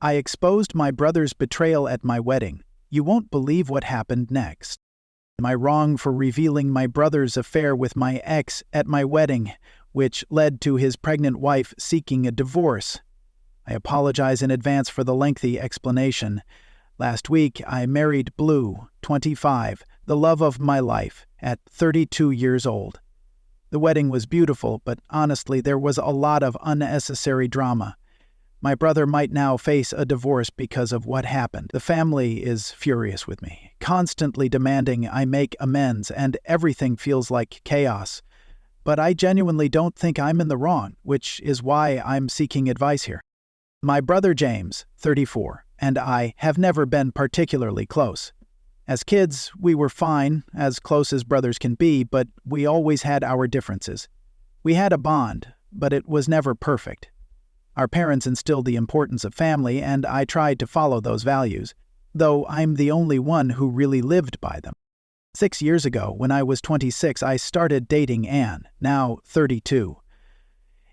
I exposed my brother's betrayal at my wedding. You won't believe what happened next. Am I wrong for revealing my brother's affair with my ex at my wedding, which led to his pregnant wife seeking a divorce? I apologize in advance for the lengthy explanation. Last week, I married Blue, 25, the love of my life, at 32 years old. The wedding was beautiful, but honestly, there was a lot of unnecessary drama. My brother might now face a divorce because of what happened. The family is furious with me, constantly demanding I make amends, and everything feels like chaos. But I genuinely don't think I'm in the wrong, which is why I'm seeking advice here. My brother James, 34, and I have never been particularly close. As kids, we were fine, as close as brothers can be, but we always had our differences. We had a bond, but it was never perfect. Our parents instilled the importance of family, and I tried to follow those values, though I'm the only one who really lived by them. 6 years ago, when I was 26, I started dating Anne, now 32.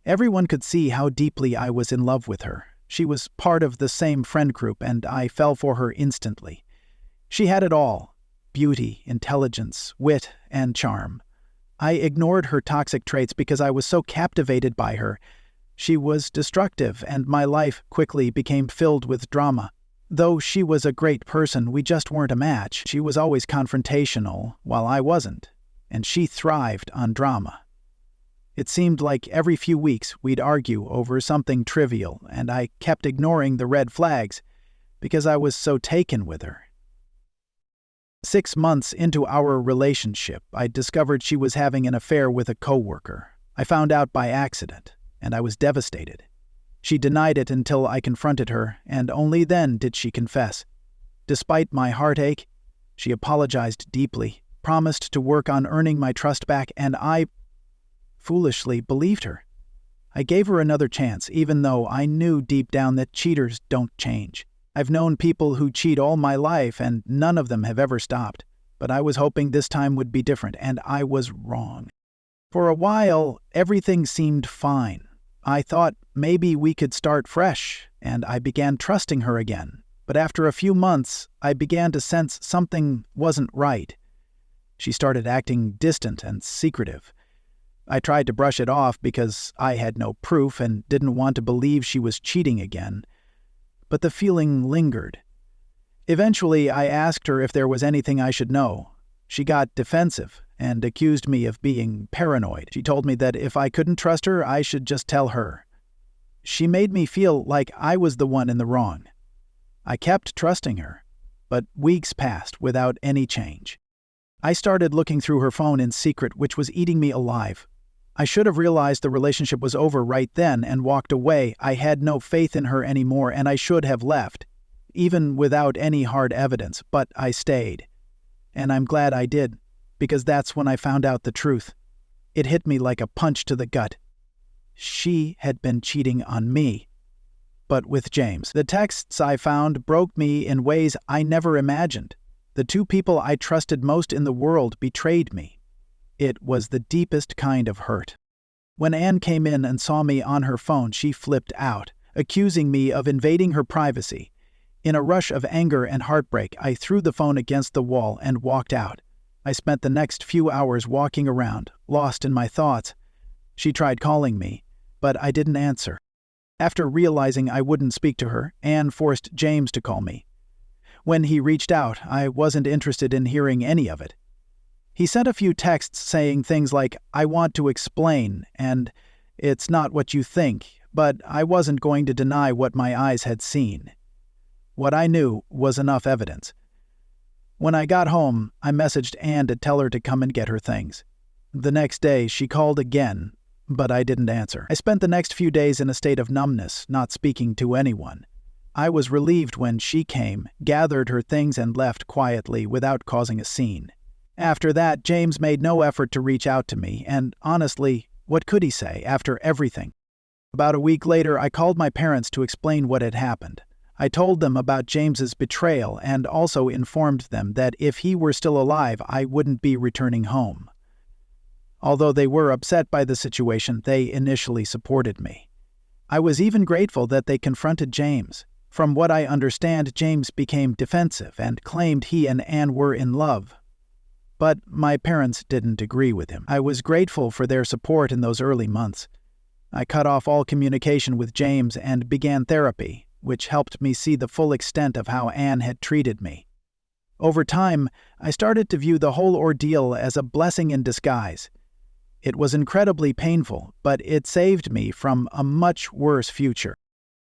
Everyone could see how deeply I was in love with her. She was part of the same friend group, and I fell for her instantly. She had it all: beauty, intelligence, wit, and charm. I ignored her toxic traits because I was so captivated by her. She was destructive, and my life quickly became filled with drama. Though she was a great person, we just weren't a match. She was always confrontational, while I wasn't, and she thrived on drama. It seemed like every few weeks we'd argue over something trivial, and I kept ignoring the red flags because I was so taken with her. 6 months into our relationship, I discovered she was having an affair with a coworker. I found out by accident, and I was devastated. She denied it until I confronted her, and only then did she confess. Despite my heartache, she apologized deeply, promised to work on earning my trust back, and I foolishly believed her. I gave her another chance, even though I knew deep down that cheaters don't change. I've known people who cheat all my life, and none of them have ever stopped. But I was hoping this time would be different, and I was wrong. For a while, everything seemed fine. I thought maybe we could start fresh, and I began trusting her again. But after a few months, I began to sense something wasn't right. She started acting distant and secretive. I tried to brush it off because I had no proof and didn't want to believe she was cheating again. But the feeling lingered. Eventually, I asked her if there was anything I should know. She got defensive and accused me of being paranoid. She told me that if I couldn't trust her, I should just tell her. She made me feel like I was the one in the wrong. I kept trusting her, but weeks passed without any change. I started looking through her phone in secret, which was eating me alive. I should have realized the relationship was over right then and walked away. I had no faith in her anymore, and I should have left, even without any hard evidence, but I stayed. And I'm glad I did, because that's when I found out the truth. It hit me like a punch to the gut. She had been cheating on me, but with James. The texts I found broke me in ways I never imagined. The two people I trusted most in the world betrayed me. It was the deepest kind of hurt. When Anne came in and saw me on her phone, she flipped out, accusing me of invading her privacy. In a rush of anger and heartbreak, I threw the phone against the wall and walked out. I spent the next few hours walking around, lost in my thoughts. She tried calling me, but I didn't answer. After realizing I wouldn't speak to her, Anne forced James to call me. When he reached out, I wasn't interested in hearing any of it. He sent a few texts saying things like, "I want to explain," and "It's not what you think," but I wasn't going to deny what my eyes had seen. What I knew was enough evidence. When I got home, I messaged Anne to tell her to come and get her things. The next day, she called again, but I didn't answer. I spent the next few days in a state of numbness, not speaking to anyone. I was relieved when she came, gathered her things, and left quietly without causing a scene. After that, James made no effort to reach out to me, and honestly, what could he say after everything? About a week later, I called my parents to explain what had happened. I told them about James's betrayal and also informed them that if he were still alive, I wouldn't be returning home. Although they were upset by the situation, they initially supported me. I was even grateful that they confronted James. From what I understand, James became defensive and claimed he and Anne were in love. But my parents didn't agree with him. I was grateful for their support in those early months. I cut off all communication with James and began therapy, which helped me see the full extent of how Anne had treated me. Over time, I started to view the whole ordeal as a blessing in disguise. It was incredibly painful, but it saved me from a much worse future.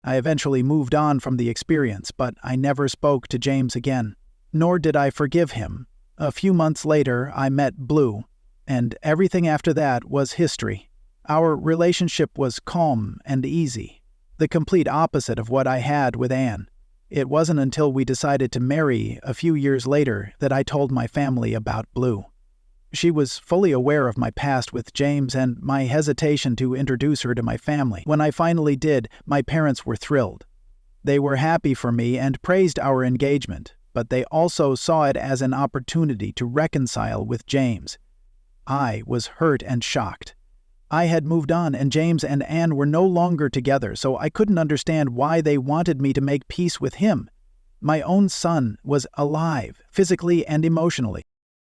I eventually moved on from the experience, but I never spoke to James again, nor did I forgive him. A few months later, I met Blue, and everything after that was history. Our relationship was calm and easy, the complete opposite of what I had with Anne. It wasn't until we decided to marry a few years later that I told my family about Blue. She was fully aware of my past with James and my hesitation to introduce her to my family. When I finally did, my parents were thrilled. They were happy for me and praised our engagement, but they also saw it as an opportunity to reconcile with James. I was hurt and shocked. I had moved on, and James and Anne were no longer together, so I couldn't understand why they wanted me to make peace with him. My own son was alive, physically and emotionally.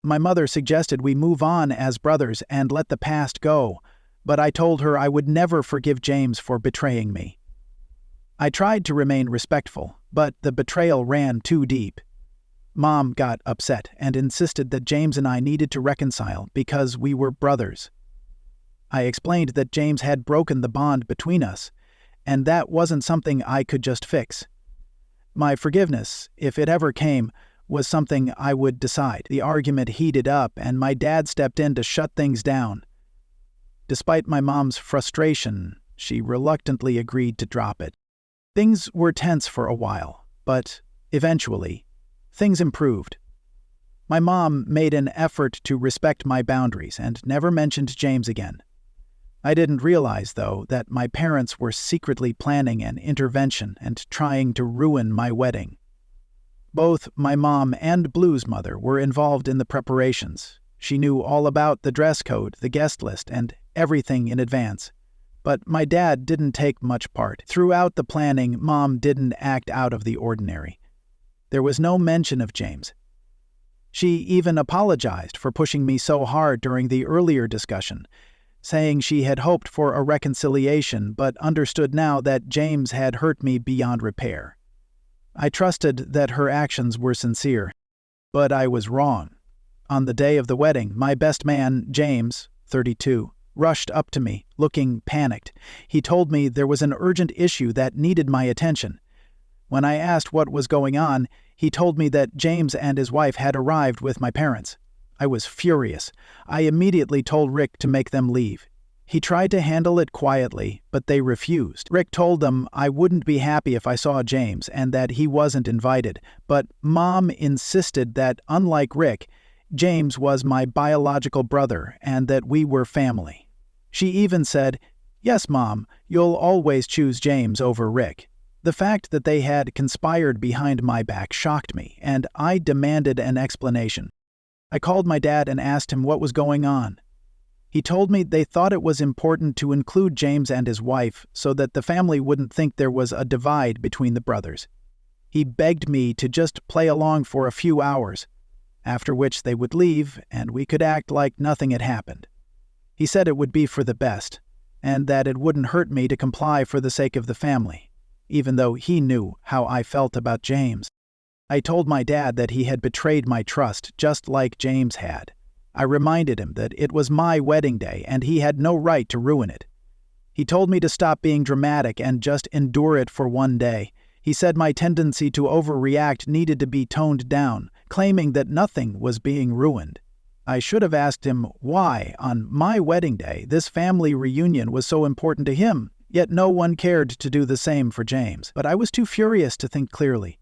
My mother suggested we move on as brothers and let the past go, but I told her I would never forgive James for betraying me. I tried to remain respectful, but the betrayal ran too deep. Mom got upset and insisted that James and I needed to reconcile because we were brothers. I explained that James had broken the bond between us, and that wasn't something I could just fix. My forgiveness, if it ever came, was something I would decide. The argument heated up, and my dad stepped in to shut things down. Despite my mom's frustration, she reluctantly agreed to drop it. Things were tense for a while, but eventually, things improved. My mom made an effort to respect my boundaries and never mentioned James again. I didn't realize, though, that my parents were secretly planning an intervention and trying to ruin my wedding. Both my mom and Blue's mother were involved in the preparations. She knew all about the dress code, the guest list, and everything in advance. But my dad didn't take much part. Throughout the planning, Mom didn't act out of the ordinary. There was no mention of James. She even apologized for pushing me so hard during the earlier discussion, saying she had hoped for a reconciliation but understood now that James had hurt me beyond repair. I trusted that her actions were sincere, but I was wrong. On the day of the wedding, my best man, James, 32, rushed up to me, looking panicked. He told me there was an urgent issue that needed my attention. When I asked what was going on, he told me that James and his wife had arrived with my parents. I was furious. I immediately told Rick to make them leave. He tried to handle it quietly, but they refused. Rick told them I wouldn't be happy if I saw James and that he wasn't invited, but Mom insisted that, unlike Rick, James was my biological brother and that we were family. She even said, "Yes, Mom, you'll always choose James over Rick." The fact that they had conspired behind my back shocked me, and I demanded an explanation. I called my dad and asked him what was going on. He told me they thought it was important to include James and his wife so that the family wouldn't think there was a divide between the brothers. He begged me to just play along for a few hours, after which they would leave and we could act like nothing had happened. He said it would be for the best, and that it wouldn't hurt me to comply for the sake of the family, even though he knew how I felt about James. I told my dad that he had betrayed my trust just like James had. I reminded him that it was my wedding day and he had no right to ruin it. He told me to stop being dramatic and just endure it for one day. He said my tendency to overreact needed to be toned down, claiming that nothing was being ruined. I should have asked him why, on my wedding day, this family reunion was so important to him, yet no one cared to do the same for James. But I was too furious to think clearly.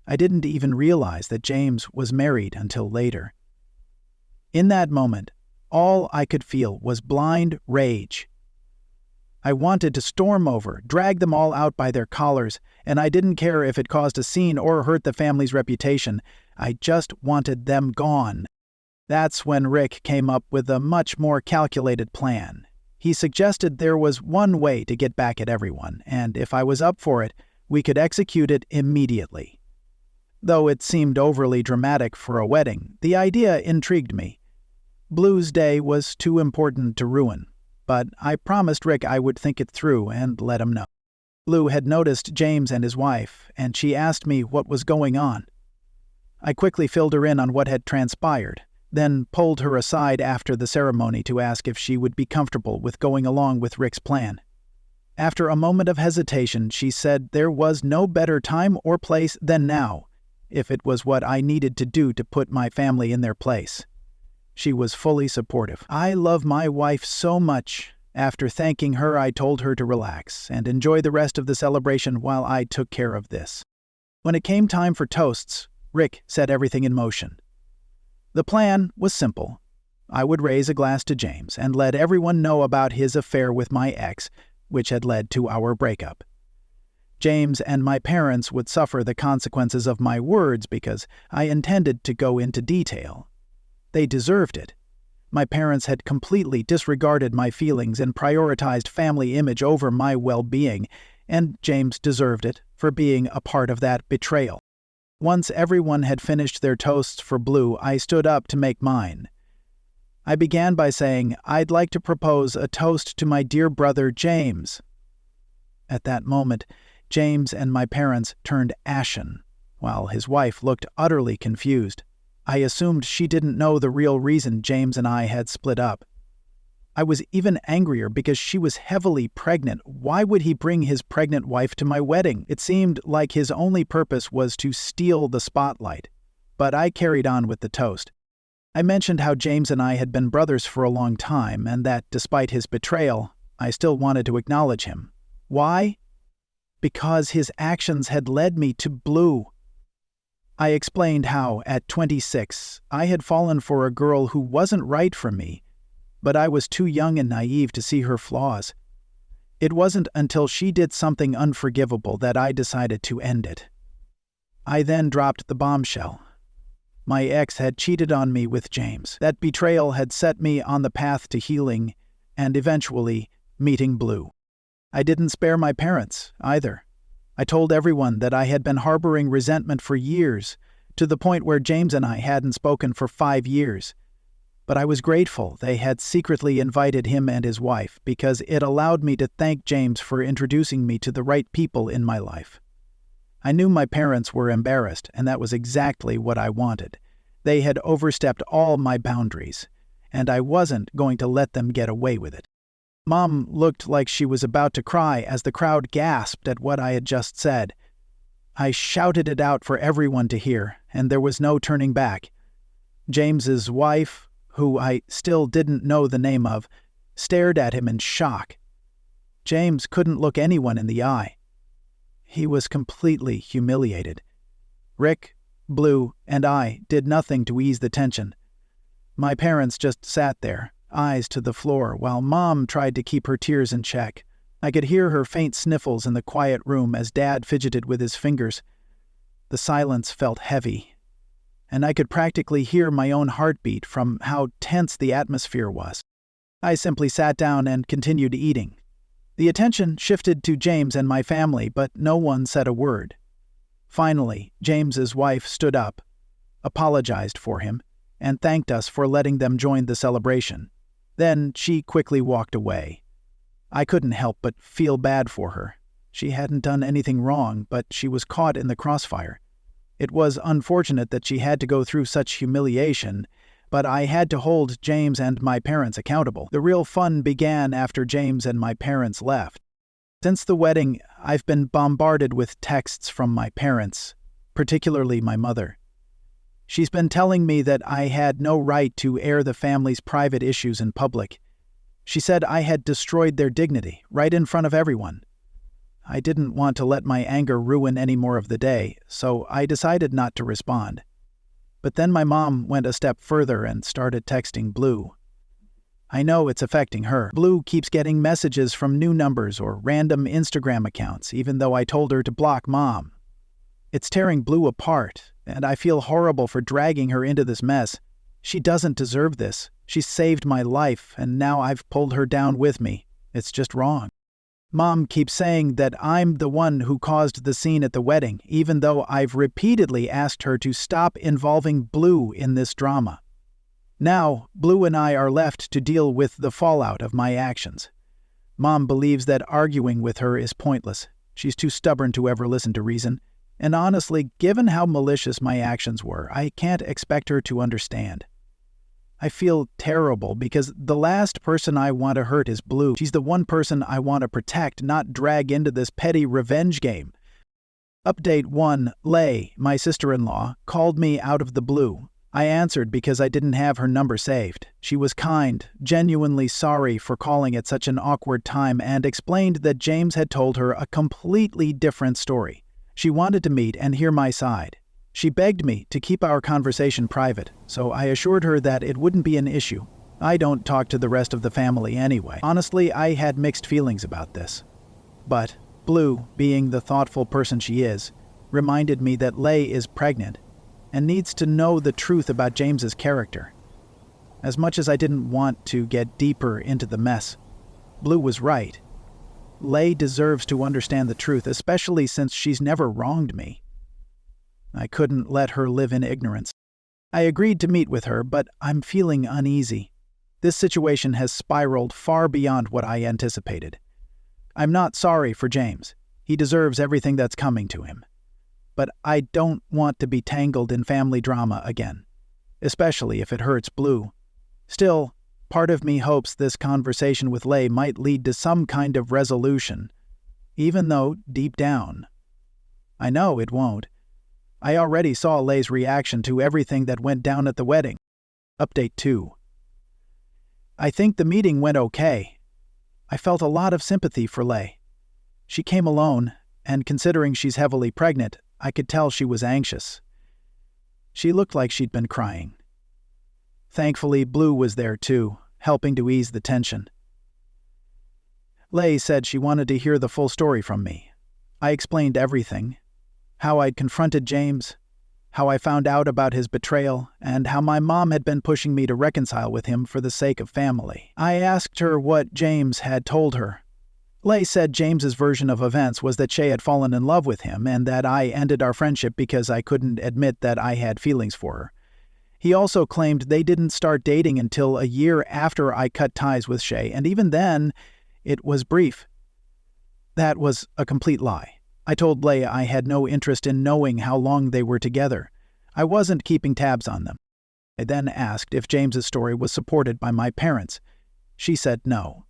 I didn't even realize that James was married until later. In that moment, all I could feel was blind rage. I wanted to storm over, drag them all out by their collars, and I didn't care if it caused a scene or hurt the family's reputation. I just wanted them gone. That's when Rick came up with a much more calculated plan. He suggested there was one way to get back at everyone, and if I was up for it, we could execute it immediately. Though it seemed overly dramatic for a wedding, the idea intrigued me. Blue's day was too important to ruin, but I promised Rick I would think it through and let him know. Blue had noticed James and his wife, and she asked me what was going on. I quickly filled her in on what had transpired, then pulled her aside after the ceremony to ask if she would be comfortable with going along with Rick's plan. After a moment of hesitation, she said there was no better time or place than now, if it was what I needed to do to put my family in their place. She was fully supportive. I love my wife so much. After thanking her, I told her to relax and enjoy the rest of the celebration while I took care of this. When it came time for toasts, Rick set everything in motion. The plan was simple. I would raise a glass to James and let everyone know about his affair with my ex, which had led to our breakup. James and my parents would suffer the consequences of my words because I intended to go into detail. They deserved it. My parents had completely disregarded my feelings and prioritized family image over my well-being, and James deserved it for being a part of that betrayal. Once everyone had finished their toasts for Blue, I stood up to make mine. I began by saying, "I'd like to propose a toast to my dear brother James." At that moment, James and my parents turned ashen, while his wife looked utterly confused. I assumed she didn't know the real reason James and I had split up. I was even angrier because she was heavily pregnant. Why would he bring his pregnant wife to my wedding? It seemed like his only purpose was to steal the spotlight. But I carried on with the toast. I mentioned how James and I had been brothers for a long time, and that despite his betrayal, I still wanted to acknowledge him. Why? Because his actions had led me to Blue. I explained how, at 26, I had fallen for a girl who wasn't right for me, but I was too young and naive to see her flaws. It wasn't until she did something unforgivable that I decided to end it. I then dropped the bombshell. My ex had cheated on me with James. That betrayal had set me on the path to healing and eventually meeting Blue. I didn't spare my parents, either. I told everyone that I had been harboring resentment for years, to the point where James and I hadn't spoken for 5 years. But I was grateful they had secretly invited him and his wife because it allowed me to thank James for introducing me to the right people in my life. I knew my parents were embarrassed, and that was exactly what I wanted. They had overstepped all my boundaries, and I wasn't going to let them get away with it. Mom looked like she was about to cry as the crowd gasped at what I had just said. I shouted it out for everyone to hear, and there was no turning back. James's wife, who I still didn't know the name of, stared at him in shock. James couldn't look anyone in the eye. He was completely humiliated. Rick, Blue, and I did nothing to ease the tension. My parents just sat there, eyes to the floor, while Mom tried to keep her tears in check. I could hear her faint sniffles in the quiet room as Dad fidgeted with his fingers. The silence felt heavy, and I could practically hear my own heartbeat from how tense the atmosphere was. I simply sat down and continued eating. The attention shifted to James and my family, but no one said a word. Finally, James's wife stood up, apologized for him, and thanked us for letting them join the celebration. Then she quickly walked away. I couldn't help but feel bad for her. She hadn't done anything wrong, but she was caught in the crossfire. It was unfortunate that she had to go through such humiliation, but I had to hold James and my parents accountable. The real fun began after James and my parents left. Since the wedding, I've been bombarded with texts from my parents, particularly my mother. She's been telling me that I had no right to air the family's private issues in public. She said I had destroyed their dignity, right in front of everyone. I didn't want to let my anger ruin any more of the day, so I decided not to respond. But then my mom went a step further and started texting Blue. I know it's affecting her. Blue keeps getting messages from new numbers or random Instagram accounts, even though I told her to block Mom. It's tearing Blue apart, and I feel horrible for dragging her into this mess. She doesn't deserve this. She saved my life, and now I've pulled her down with me. It's just wrong. Mom keeps saying that I'm the one who caused the scene at the wedding, even though I've repeatedly asked her to stop involving Blue in this drama. Now, Blue and I are left to deal with the fallout of my actions. Mom believes that arguing with her is pointless. She's too stubborn to ever listen to reason. And honestly, given how malicious my actions were, I can't expect her to understand. I feel terrible because the last person I want to hurt is Blue. She's the one person I want to protect, not drag into this petty revenge game. Update 1. Lei, my sister-in-law, called me out of the blue. I answered because I didn't have her number saved. She was kind, genuinely sorry for calling at such an awkward time, and explained that James had told her a completely different story. She wanted to meet and hear my side. She begged me to keep our conversation private, so I assured her that it wouldn't be an issue. I don't talk to the rest of the family anyway. Honestly, I had mixed feelings about this. But Blue, being the thoughtful person she is, reminded me that Lei is pregnant and needs to know the truth about James's character. As much as I didn't want to get deeper into the mess, Blue was right. Lei deserves to understand the truth, especially since she's never wronged me. I couldn't let her live in ignorance. I agreed to meet with her, but I'm feeling uneasy. This situation has spiraled far beyond what I anticipated. I'm not sorry for James. He deserves everything that's coming to him. But I don't want to be tangled in family drama again, especially if it hurts Blue. Still, part of me hopes this conversation with Lei might lead to some kind of resolution, even though, deep down, I know it won't. I already saw Lei's reaction to everything that went down at the wedding. Update 2. I think the meeting went okay. I felt a lot of sympathy for Lei. She came alone, and considering she's heavily pregnant, I could tell she was anxious. She looked like she'd been crying. Thankfully, Blue was there too, helping to ease the tension. Lei said she wanted to hear the full story from me. I explained everything. How I'd confronted James, how I found out about his betrayal, and how my mom had been pushing me to reconcile with him for the sake of family. I asked her what James had told her. Lei said James's version of events was that Shay had fallen in love with him and that I ended our friendship because I couldn't admit that I had feelings for her. He also claimed they didn't start dating until a year after I cut ties with Shay, and even then, it was brief. That was a complete lie. I told Lei I had no interest in knowing how long they were together. I wasn't keeping tabs on them. I then asked if James's story was supported by my parents. She said no.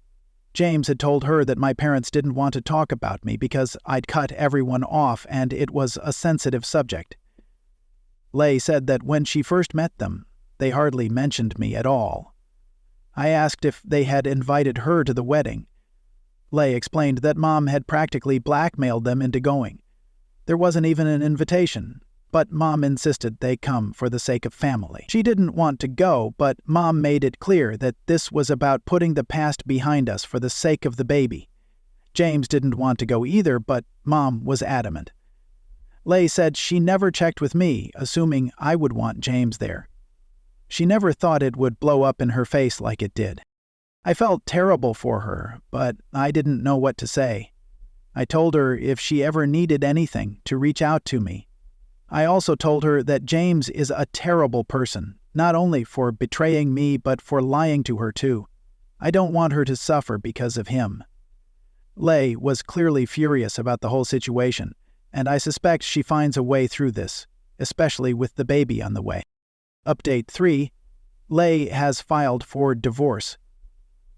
James had told her that my parents didn't want to talk about me because I'd cut everyone off and it was a sensitive subject. Lei said that when she first met them, they hardly mentioned me at all. I asked if they had invited her to the wedding. Lei explained that Mom had practically blackmailed them into going. There wasn't even an invitation, but Mom insisted they come for the sake of family. She didn't want to go, but Mom made it clear that this was about putting the past behind us for the sake of the baby. James didn't want to go either, but Mom was adamant. Lei said she never checked with me, assuming I would want James there. She never thought it would blow up in her face like it did. I felt terrible for her, but I didn't know what to say. I told her if she ever needed anything to reach out to me. I also told her that James is a terrible person, not only for betraying me but for lying to her too. I don't want her to suffer because of him. Lei was clearly furious about the whole situation, and I suspect she finds a way through this, especially with the baby on the way. Update 3. Lei has filed for divorce.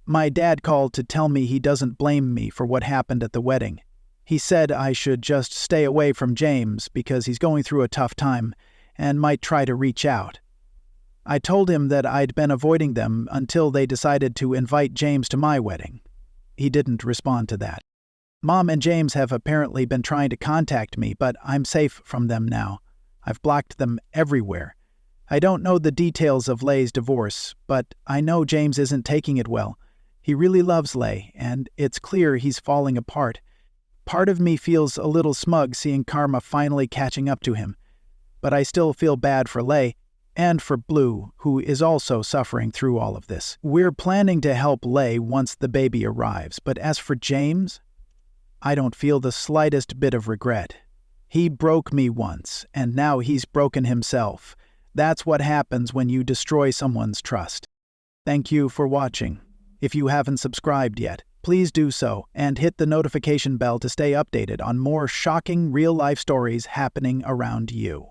My dad called to tell me he doesn't blame me for what happened at the wedding. He said I should just stay away from James because he's going through a tough time and might try to reach out. I told him that I'd been avoiding them until they decided to invite James to my wedding. He didn't respond to that. Mom and James have apparently been trying to contact me, but I'm safe from them now. I've blocked them everywhere. I don't know the details of Lei's divorce, but I know James isn't taking it well. He really loves Lei, and it's clear he's falling apart. Part of me feels a little smug seeing karma finally catching up to him, but I still feel bad for Lei and for Blue, who is also suffering through all of this. We're planning to help Lei once the baby arrives, but as for James, I don't feel the slightest bit of regret. He broke me once, and now he's broken himself. That's what happens when you destroy someone's trust. Thank you for watching. If you haven't subscribed yet, please do so and hit the notification bell to stay updated on more shocking real-life stories happening around you.